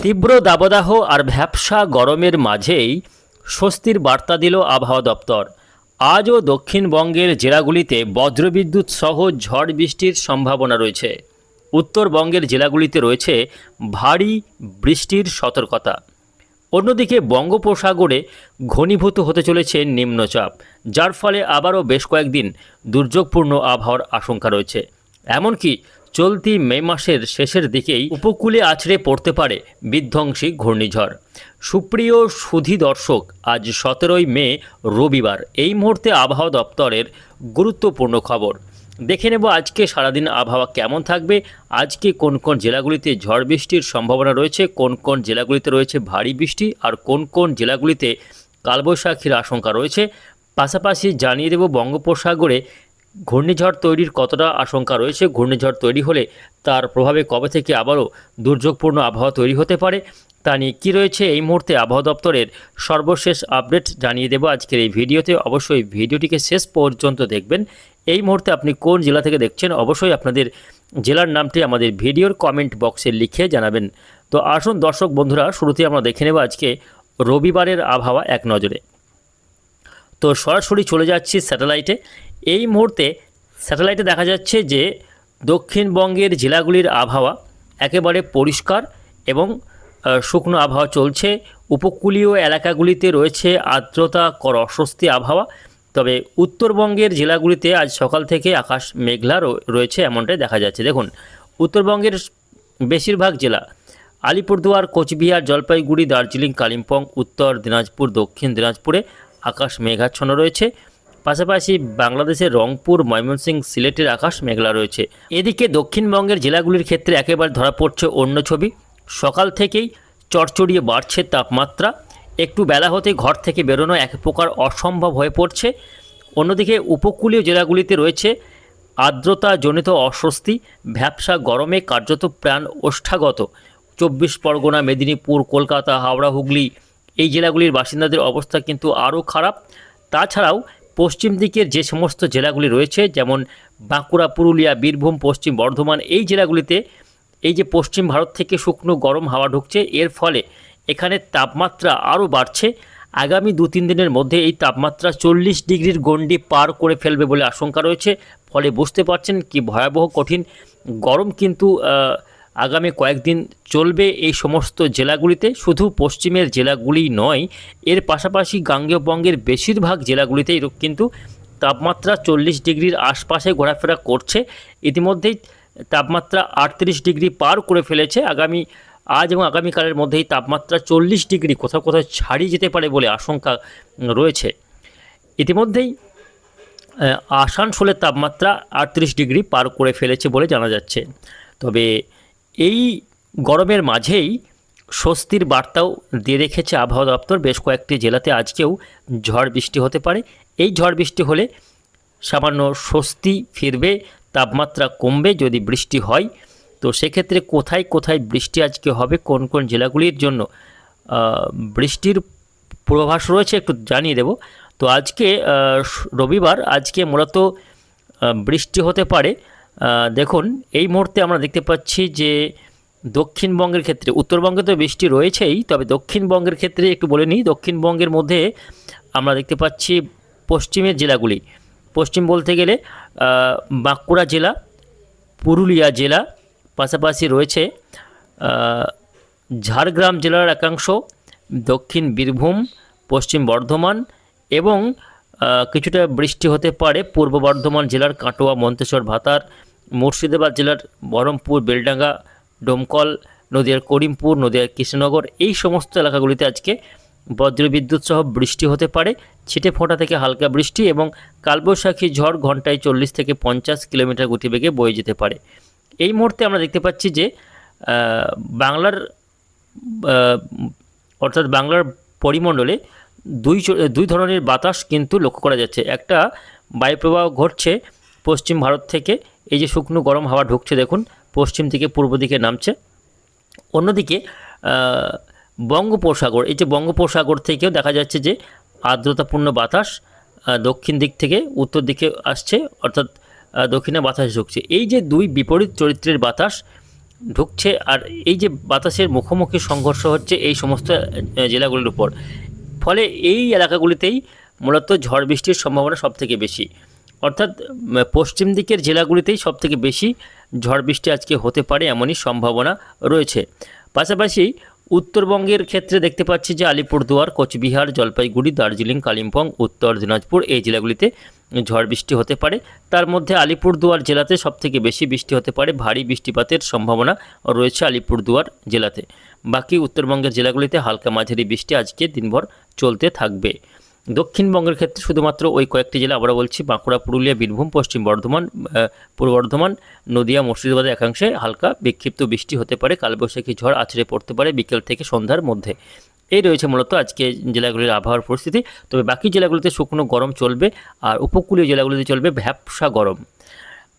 তীব্র দাবদাহ আর ভ্যাপসা গরমের মাঝেই স্বস্তির বার্তা দিল আবহাওয়া দপ্তর। আজও দক্ষিণবঙ্গের জেলাগুলিতে বজ্রবিদ্যুৎ সহ ঝড় বৃষ্টির সম্ভাবনা রয়েছে। উত্তরবঙ্গের জেলাগুলিতে রয়েছে ভারী বৃষ্টির সতর্কতা। অন্যদিকে বঙ্গোপসাগরে ঘনীভূত হতে চলেছে নিম্নচাপ, যার ফলে আবারও বেশ কয়েকদিন দুর্যোগপূর্ণ আবহাওয়ার আশঙ্কা রয়েছে। এমনকি চলতি মে মাসের শেষের দিকেই উপকূলে আছড়ে পড়তে পারে বিধ্বংসী ঘূর্ণিঝড়। সুপ্রিয় সুধী দর্শক, আজ 17ই মে রবিবার। এই মুহূর্তে আবহাওয়া দপ্তরের গুরুত্বপূর্ণ খবর দেখে নেব। আজকে সারাদিন আবহাওয়া কেমন থাকবে, আজকে কোন কোন জেলাগুলিতে ঝড় বৃষ্টির সম্ভাবনা রয়েছে, কোন কোন জেলাগুলিতে রয়েছে ভারী বৃষ্টি, আর কোন কোন জেলাগুলিতে কালবৈশাখীর আশঙ্কা রয়েছে। পাশাপাশি জানিয়ে দেব বঙ্গোপসাগরে ঘূর্ণিঝড় তৈরির কতটা আশঙ্কা রয়েছে, ঘূর্ণিঝড় তৈরি হলে তার প্রভাবে কবে থেকে আবারও দুর্যোগপূর্ণ আবহাওয়া তৈরি হতে পারে, তা নিয়ে কী রয়েছে এই মুহূর্তে আবহাওয়া দপ্তরের সর্বশেষ আপডেট জানিয়ে দেব আজকের এই ভিডিওতে। অবশ্যই ভিডিওটিকে শেষ পর্যন্ত দেখবেন। এই মুহূর্তে আপনি কোন জেলা থেকে দেখছেন, অবশ্যই আপনাদের জেলার নামটি আমাদের ভিডিওর কমেন্ট বক্সে লিখে জানাবেন। তো আসুন দর্শক বন্ধুরা, শুরুতেই আমরা দেখে নেব আজকে রবিবারের আবহাওয়া এক নজরে। তো সরাসরি চলে যাচ্ছি স্যাটেলাইটে। এই মুহূর্তে স্যাটেলাইটে দেখা যাচ্ছে যে দক্ষিণবঙ্গের জেলাগুলির আবহাওয়া একেবারে পরিষ্কার এবং শুকনো আবহাওয়া চলছে। উপকূলীয় এলাকাগুলিতে রয়েছে আর্দ্রতাকর অস্বস্তি আবহাওয়া। তবে উত্তরবঙ্গের জেলাগুলিতে আজ সকাল থেকে আকাশ মেঘলা রয়েছে, এমনটাই দেখা যাচ্ছে। দেখুন, উত্তরবঙ্গের বেশিরভাগ জেলা আলিপুরদুয়ার, কোচবিহার, জলপাইগুড়ি, দার্জিলিং, কালিম্পং, উত্তর দিনাজপুর, দক্ষিণ দিনাজপুরে আকাশ মেঘাচ্ছন্ন রয়েছে। পাশাপাশি বাংলাদেশের রংপুর, ময়মনসিংহ, সিলেটের আকাশ মেঘলা রয়েছে। এদিকে দক্ষিণবঙ্গের জেলাগুলির ক্ষেত্রে একেবারে ধরা পড়ছে অন্য ছবি। সকাল থেকেই চড়চড়িয়ে বাড়ছে তাপমাত্রা, একটু বেলা হতে ঘর থেকে বেরোনো এক প্রকার অসম্ভব হয়ে পড়ছে। অন্যদিকে উপকূলীয় জেলাগুলিতে রয়েছে আর্দ্রতাজনিত অস্বস্তি, ভ্যাপসা গরমে কার্যত প্রাণ ওষ্ঠাগত। 24 পরগনা, মেদিনীপুর, কলকাতা, হাওড়া, হুগলি এই জেলাগুলির বাসিন্দাদের অবস্থা কিন্তু আরও খারাপ। তাছাড়াও পশ্চিম দিকের যে সমস্ত জেলাগুলি রয়েছে, যেমন বাঁকুড়া, পুরুলিয়া, বীরভূম, পশ্চিম বর্ধমান, এই জেলাগুলিতে এই যে পশ্চিম ভারত থেকে শুকনো গরম হাওয়া ঢুকছে, এর ফলে এখানে তাপমাত্রা আরও বাড়ছে। আগামী 2-3 দিনের মধ্যে এই তাপমাত্রা 40 ডিগ্রির গণ্ডি পার করে ফেলবে বলে আশঙ্কা রয়েছে। ফলে বুঝতে পারছেন কি ভয়াবহ কঠিন গরম কিন্তু আগামী কয়েকদিন চলবে এই সমস্ত জেলাগুলিতে। শুধু পশ্চিমের জেলাগুলি নয়, এর পাশাপাশি গাঙ্গেয়বঙ্গের বেশিরভাগ জেলাগুলিতে কিন্তু তাপমাত্রা 40 ডিগ্রির আশপাশে ঘোরাফেরা করছে। ইতিমধ্যেই তাপমাত্রা 38 ডিগ্রি পার করে ফেলেছে। আজ এবং আগামীকালের মধ্যেই তাপমাত্রা 40 ডিগ্রি কোথাও কোথাও ছাড়িয়ে যেতে পারে বলে আশঙ্কা রয়েছে। ইতিমধ্যেই আসানসোলের তাপমাত্রা 38 ডিগ্রি পার করে ফেলেছে বলে জানা যাচ্ছে। তবে এই গরমের মাঝেই স্বস্তির বার্তাও দিয়ে রেখেছে আবহাওয়া দপ্তর। বেশ কয়েকটি জেলাতে আজকেও ঝড় বৃষ্টি হতে পারে। এই ঝড় বৃষ্টি হলে সামান্য স্বস্তি ফিরবে, তাপমাত্রা কমবে যদি বৃষ্টি হয়। তো সেক্ষেত্রে কোথায় কোথায় বৃষ্টি আজকে হবে, কোন কোন জেলাগুলির জন্য বৃষ্টির পূর্বাভাস রয়েছে একটু জানিয়ে দেব। তো আজকে রবিবার, আজকে মূলত বৃষ্টি হতে পারে। দেখুন, এই মুহূর্তে আমরা দেখতে পাচ্ছি যে দক্ষিণবঙ্গের ক্ষেত্রে, উত্তরবঙ্গে তো বৃষ্টি রয়েছেই, তবে দক্ষিণবঙ্গের ক্ষেত্রে একটু বলে নিই। দক্ষিণবঙ্গের মধ্যে আমরা দেখতে পাচ্ছি পশ্চিমের জেলাগুলি, পশ্চিম বলতে গেলে বাঁকুড়া জেলা, পুরুলিয়া জেলা, পাশাপাশি রয়েছে ঝাড়গ্রাম জেলার একাংশ, দক্ষিণ বীরভূম, পশ্চিম বর্ধমান এবং কিছুটা বৃষ্টি হতে পারে পূর্ব বর্ধমান জেলার কাটোয়া, মন্তেশ্বর, ভাতার, মুর্শিদাবাদ জেলার বহরমপুর, বেলডাঙ্গা, ডোমকল, নদিয়ার করিমপুর, নদিয়ার কৃষ্ণনগর, এই সমস্ত এলাকাগুলিতে আজকে বজ্রবিদ্যুৎ সহ বৃষ্টি হতে পারে। ছিটে ফোঁটা থেকে হালকা বৃষ্টি এবং কালবৈশাখী ঝড় ঘন্টায় 40 থেকে 50 কিলোমিটার গতিবেগে বয়ে যেতে পারে। এই মুহূর্তে আমরা দেখতে পাচ্ছি যে বাংলার পরিমণ্ডলে দুই ধরনের বাতাস কিন্তু লক্ষ্য করা যাচ্ছে। একটা বায়ুপ্রবাহ ঘটছে পশ্চিম ভারত থেকে, এই যে শুকনো গরম হাওয়া ঢুকছে, দেখুন পশ্চিম থেকে পূর্ব দিকে নামছে। অন্যদিকে বঙ্গোপসাগর, এই যে বঙ্গোপসাগর থেকেও দেখা যাচ্ছে যে আর্দ্রতাপূর্ণ বাতাস দক্ষিণ দিক থেকে উত্তর দিকে আসছে, অর্থাৎ দক্ষিণে বাতাস ঢুকছে। এই যে দুই বিপরীত চরিত্রের বাতাস ঢুকছে। আর এই যে বাতাসের মুখোমুখি সংঘর্ষ হচ্ছে এই সমস্ত জেলাগুলির উপর, ফলে এই এলাকাগুলিতেই মূলত ঝড় বৃষ্টির সম্ভাবনা সবথেকে বেশি। অর্থাৎ পশ্চিম দিকের জেলাগুলিতেই সবথেকে বেশি ঝড় বৃষ্টি আজকে হতে পারে এমনই সম্ভাবনা রয়েছে। পাশাপাশি উত্তরবঙ্গের ক্ষেত্রে দেখতে পাচ্ছি যে আলিপুরদুয়ার, কোচবিহার, জলপাইগুড়ি, দার্জিলিং, কালিম্পং, উত্তর দিনাজপুর এই জেলাগুলিতে ঝড় বৃষ্টি হতে পারে। তার মধ্যে আলিপুরদুয়ার জেলাতে সবথেকে বেশি বৃষ্টি হতে পারে, ভারী বৃষ্টিপাতের সম্ভাবনা রয়েছে আলিপুরদুয়ার জেলাতে। বাকি উত্তরবঙ্গের জেলাগুলিতে হালকা মাঝারি বৃষ্টি আজকে দিনভর চলতে থাকবে। দক্ষিণবঙ্গের ক্ষেত্রে শুধুমাত্র ওই কয়েকটি জেলা আবারও বলছি, বাঁকুড়া, পুরুলিয়া, বীরভূম, পশ্চিম বর্ধমান, পূর্ব বর্ধমান, নদিয়া, মুর্শিদাবাদের একাংশে হালকা বিক্ষিপ্ত বৃষ্টি হতে পারে, কালবৈশাখী ঝড় আছড়ে পড়তে পারে বিকেল থেকে সন্ধ্যার মধ্যে। এই রয়েছে মূলত আজকে জেলাগুলির আবহাওয়ার পরিস্থিতি। তবে বাকি জেলাগুলিতে শুকনো গরম চলবে, আর উপকূলীয় জেলাগুলিতে চলবে ভ্যাপসা গরম।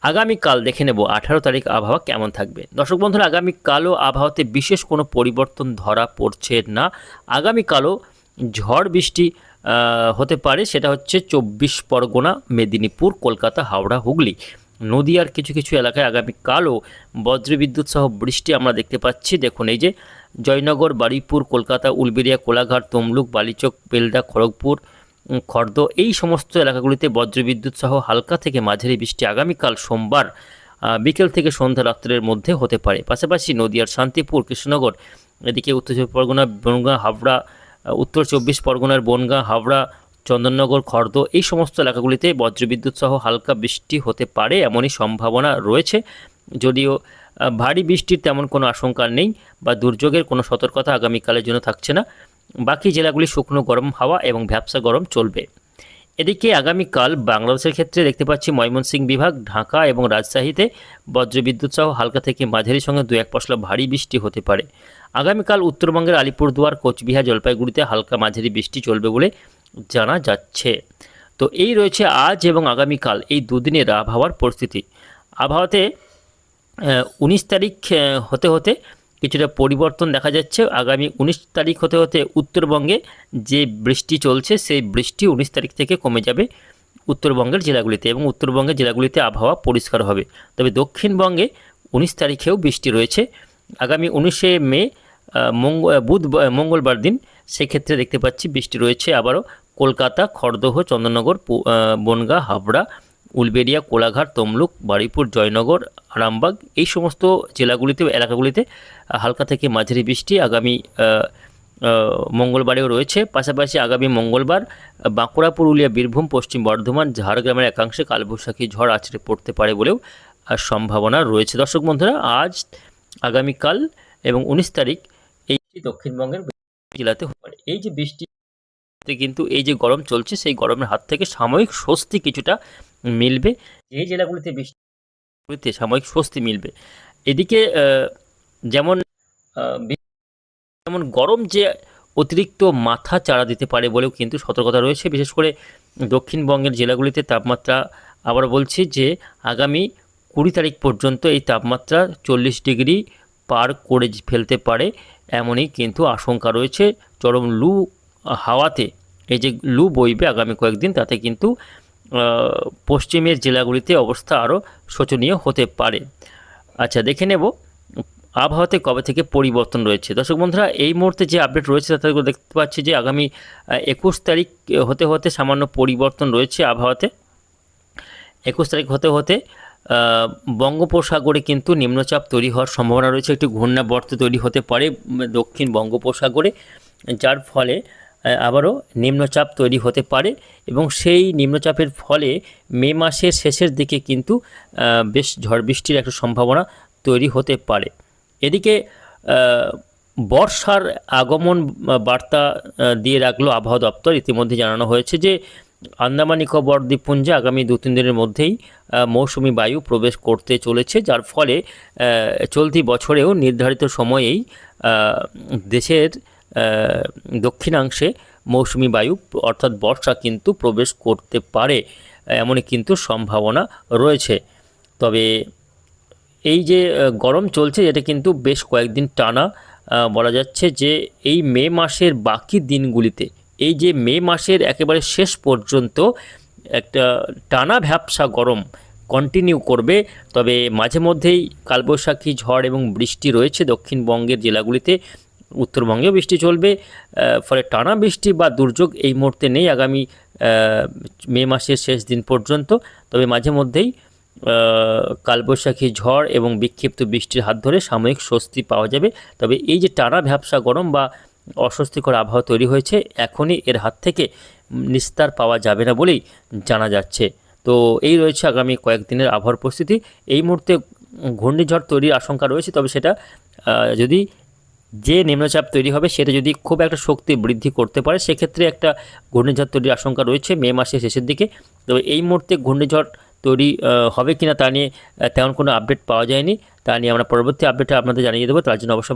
আগামীকাল দেখে নেব 18 তারিখ আবহাওয়া কেমন থাকবে। দর্শক বন্ধুরা, আগামীকালও আবহাওয়াতে বিশেষ কোনো পরিবর্তন ধরা পড়ছে না। আগামীকালও ঝড় বৃষ্টি হতে পারে, সেটা হচ্ছে 24 পরগনা, মেদিনীপুর, কলকাতা, হাওড়া, হুগলি, নদিয়ার কিছু কিছু এলাকায় আগামীকালও বজ্রবিদ্যুৎ সহ বৃষ্টি আমরা দেখতে পাচ্ছি। দেখুন, এই যে জয়নগর, বারুইপুর, কলকাতা, উলবেড়িয়া, কোলাঘাট, তমলুক, বালিচক, বেলডা, খড়গপুর, খর্দ এই সমস্ত এলাকাগুলিতে বজ্রবিদ্যুৎ সহ হালকা থেকে মাঝারি বৃষ্টি আগামীকাল সোমবার বিকেল থেকে সন্ধ্যা রাত্রের মধ্যে হতে পারে। পাশাপাশি নদিয়ার শান্তিপুর, কৃষ্ণনগর, এদিকে উত্তর চব্বিশ পরগনা, বনগাঁ, হাবড়া, উত্তর চব্বিশ পরগনার বনগাঁ, হাবড়া, চন্দননগর, খর্দ এই সমস্ত এলাকাগুলিতে বজ্রবিদ্যুৎ সহ হালকা বৃষ্টি হতে পারে এমনই সম্ভাবনা রয়েছে। যদিও ভারী বৃষ্টির তেমন কোনো আশঙ্কা নেই বা দুর্যোগের কোনো সতর্কতা আগামীকালের জন্য থাকছে না। বাকি জেলাগুলি শুকনো গরম হাওয়া এবং ভ্যাপসা গরম চলবে। এদিকে আগামীকাল বাংলাদেশের ক্ষেত্রে দেখতে পাচ্ছি ময়মনসিংহ বিভাগ, ঢাকা এবং রাজশাহীতে বজ্রবিদ্যুৎ সহ হালকা থেকে মাঝারি সঙ্গে 2-1 পশলা ভারী বৃষ্টি হতে পারে। আগামীকাল উত্তরবঙ্গের আলিপুরদুয়ার, কোচবিহার, জলপাইগুড়িতে হালকা মাঝারি বৃষ্টি চলবে বলে জানা যাচ্ছে। তো এই রয়েছে আজ এবং আগামীকাল এই দুদিনের আবহাওয়ার পরিস্থিতি। আবহাওয়াতে 19 তারিখ হতে হতে কিছুটা পরিবর্তন দেখা যাচ্ছে। আগামী 19 তারিখ হতে হতে উত্তরবঙ্গে যে বৃষ্টি চলছে সেই বৃষ্টি 19 তারিখ থেকে কমে যাবে উত্তরবঙ্গের জেলাগুলিতে, এবং উত্তরবঙ্গের জেলাগুলিতে আবহাওয়া পরিষ্কার হবে। তবে দক্ষিণবঙ্গে 19 তারিখেও বৃষ্টি রয়েছে। আগামী 19শে মে মঙ্গলবার দিন সেক্ষেত্রে দেখতে পাচ্ছি বৃষ্টি রয়েছে আবারও কলকাতা, খড়দহ, চন্দননগর, বনগাঁ, হাবড়া, উলবেড়িয়া, কোলাঘাট, তমলুক, বারুইপুর, জয়নগর, আরামবাগ এই সমস্ত জেলাগুলিতে এলাকাগুলিতে হালকা থেকে মাঝারি বৃষ্টি আগামী মঙ্গলবারেও রয়েছে। পাশাপাশি আগামী মঙ্গলবার বাঁকুড়া, পুরুলিয়া, বীরভূম, পশ্চিম বর্ধমান, ঝাড়গ্রামের একাংশে কালবৈশাখী ঝড় আছড়ে পড়তে পারে বলেও সম্ভাবনা রয়েছে। দর্শক বন্ধুরা, আজ, আগামীকাল এবং 19 তারিখ এই দক্ষিণবঙ্গের জেলাতে হতে পারে। এই যে বৃষ্টি কিন্তু এই যে গরম চলছে সেই গরমের হাত থেকে সাময়িক স্বস্তি কিছুটা মিলবে। এই জেলাগুলিতে বৃষ্টিতে সাময়িক স্বস্তি মিলবে। এদিকে যেমন যেমন গরম যে অতিরিক্ত মাথা চাড়া দিতে পারে বলেও কিন্তু সতর্কতা রয়েছে। বিশেষ করে দক্ষিণবঙ্গের জেলাগুলিতে তাপমাত্রা, আবার বলছি যে আগামী 20 তারিখ পর্যন্ত এই তাপমাত্রা 40 ডিগ্রি পার করে ফেলতে পারে এমনই কিন্তু আশঙ্কা রয়েছে। চরম লু হাওয়াতে এই যে লু বইবে আগামী কয়েকদিন, তাতে কিন্তু পশ্চিমের জেলাগুলিতে অবস্থা আরও শোচনীয় হতে পারে। আচ্ছা, দেখে নেব আবহাওয়াতে কবে থেকে পরিবর্তন রয়েছে। দর্শক বন্ধুরা, এই মুহূর্তে যে আপডেট রয়েছে তাতে দেখতে পাচ্ছি যে আগামী 21 তারিখ হতে হতে সামান্য পরিবর্তন রয়েছে আবহাওয়াতে। 21 তারিখ হতে হতে বঙ্গোপসাগরে কিন্তু নিম্নচাপ তৈরি হওয়ার সম্ভাবনা রয়েছে। একটি ঘূর্ণাবর্ত তৈরি হতে পারে দক্ষিণ বঙ্গোপসাগরে, যার ফলে আবারও নিম্নচাপ তৈরি হতে পারে, এবং সেই নিম্নচাপের ফলে মে মাসের শেষের দিকে কিন্তু বেশ ঝড় বৃষ্টির একটা সম্ভাবনা তৈরি হতে পারে। এদিকে বর্ষার আগমন বার্তা দিয়ে রাখলো আবহাওয়া দপ্তর। ইতিমধ্যে জানানো হয়েছে যে আন্দামান নিকোবর দ্বীপপুঞ্জে আগামী 2-3 দিনের মধ্যেই মৌসুমি বায়ু প্রবেশ করতে চলেছে, যার ফলে চলতি বছরেও নির্ধারিত সময়েই দেশের দক্ষিণাংশে মৌসুমি বায়ু অর্থাৎ বর্ষা কিন্তু প্রবেশ করতে পারে এমনই কিন্তু সম্ভাবনা রয়েছে। তবে এই যে গরম চলছে এটা কিন্তু বেশ কয়েকদিন টানা বলা যাচ্ছে যে এই মে মাসের বাকি দিনগুলিতে, এই যে মে মাসের একেবারে শেষ পর্যন্ত একটা টানা ভ্যাপসা গরম কন্টিনিউ করবে, তবে মাঝে মধ্যেই কালবৈশাখী ঝড় এবং বৃষ্টি রয়েছে দক্ষিণবঙ্গের জেলাগুলিতে। উত্তরবঙ্গেও বৃষ্টি চলবে, ফলে টানা বৃষ্টি বা দুর্যোগ এই মুহূর্তে নেই আগামী মে মাসের শেষ দিন পর্যন্ত। তবে মাঝে মধ্যেই কালবৈশাখী ঝড় এবং বিক্ষিপ্ত বৃষ্টির হাত ধরে সাময়িক স্বস্তি পাওয়া যাবে। তবে এই যে টানা ভ্যাপসা গরম বা অস্বস্তিকর আবহাওয়া তৈরি হয়েছে, এখনই এর হাত থেকে নিস্তার পাওয়া যাবে না বলেই জানা যাচ্ছে। তো এই রয়েছে আগামী কয়েকদিনের আবহাওয়ার পরিস্থিতি। এই মুহূর্তে ঘূর্ণিঝড় তৈরির আশঙ্কা রয়েছে, তবে সেটা যদি যে নিম্নচাপ তৈরি হবে সেটা যদি খুব একটা শক্তি বৃদ্ধি করতে পারে, সেক্ষেত্রে একটা ঘূর্ণিঝড় তৈরির আশঙ্কা রয়েছে মে মাসের শেষের দিকে। তবে এই মুহূর্তে ঘূর্ণিঝড় তৈরি হবে কিনা তা নিয়ে তেমন কোনো আপডেট পাওয়া যায়নি। তা নিয়ে আমরা পরবর্তী আপডেটে আপনাদের জানিয়ে দেবো। তার জন্য অবশ্যই